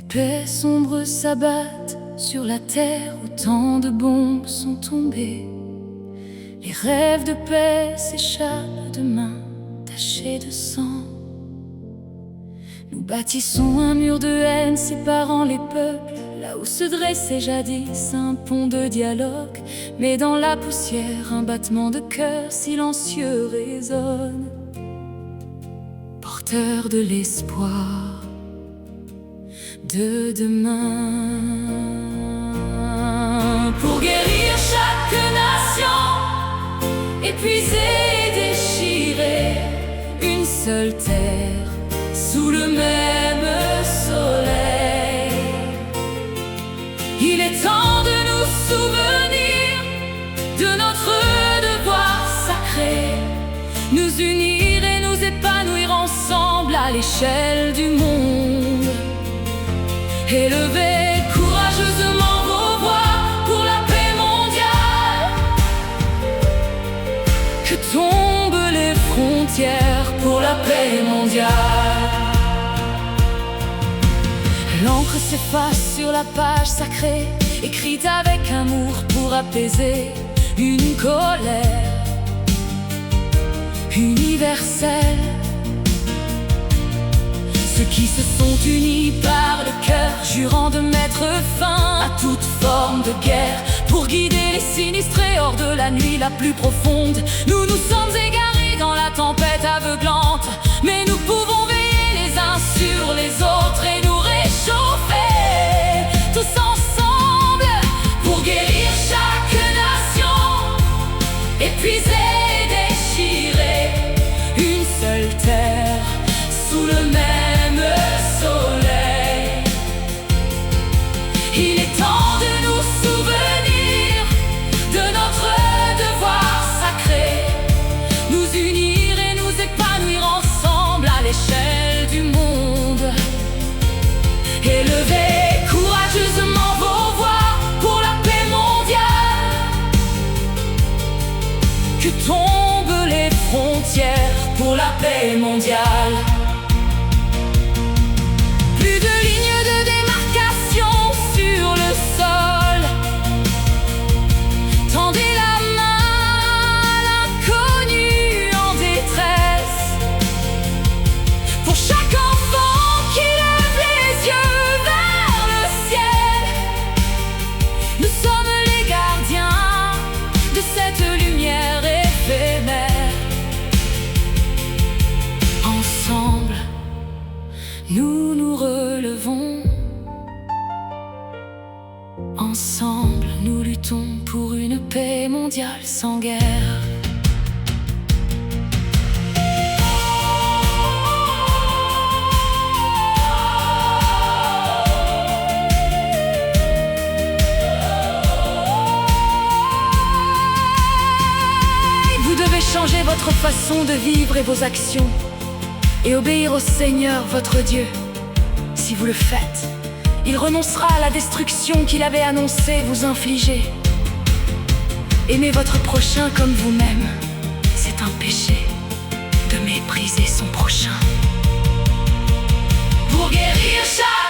paix sombre s'abattent sur la terre où tant de bombes sont tombées. Les rêves de paix s'échappent de mains tachées de sang. Nous bâtissons un mur de haine séparant les peuples, là où se dressait jadis un pont de dialogue. Mais dans la poussière, un battement de cœur silencieux résonne, porteur de l'espoir de demain. Pour guérir chaque nation, épuisée et déchirée, une seule terre sous le même soleil. Il est temps de nous souvenir de notre devoir sacré, nous unir et nous épanouir ensemble à l'échelle du monde. Élevez courageusement vos voix pour la paix mondiale, que tombent les frontières pour la paix mondiale. L'encre s'efface sur la page sacrée, écrite avec amour pour apaiser une colère universelle. Ceux qui se sont unis par le cœur, jurant de mettre fin à toute forme de guerre, pour guider les sinistrés hors de la nuit la plus profonde. Nous nous sommes égarés dans la tempête aveuglante, mais nous pouvons veiller les uns sur les autres et nous réchauffer tous ensemble pour guérir chaque nation, épuisée et déchirée, une seule terre sous le même soleil. Il est temps de nous souvenir de notre devoir sacré, nous unir et nous épanouir ensemble à l'échelle du monde. Élevez courageusement vos voix pour la paix mondiale, que tombent les frontières pour la paix mondiale. Plus de lignes de démarcation sur le sol, tendez la main à l'inconnu en détresse. Pour chaque enfant qui lève les yeux vers le ciel, nous sommes les gardiens de cette lumière éphémère. Ensemble, nous nous relevons. Ensemble, nous luttons pour une paix mondiale sans guerre. Vous devez changer votre façon de vivre et vos actions, et obéir au Seigneur votre Dieu. Si vous le faites, il renoncera à la destruction qu'il avait annoncé vous infliger. Aimez votre prochain comme vous-même. C'est un péché de mépriser son prochain. Pour guérir chaque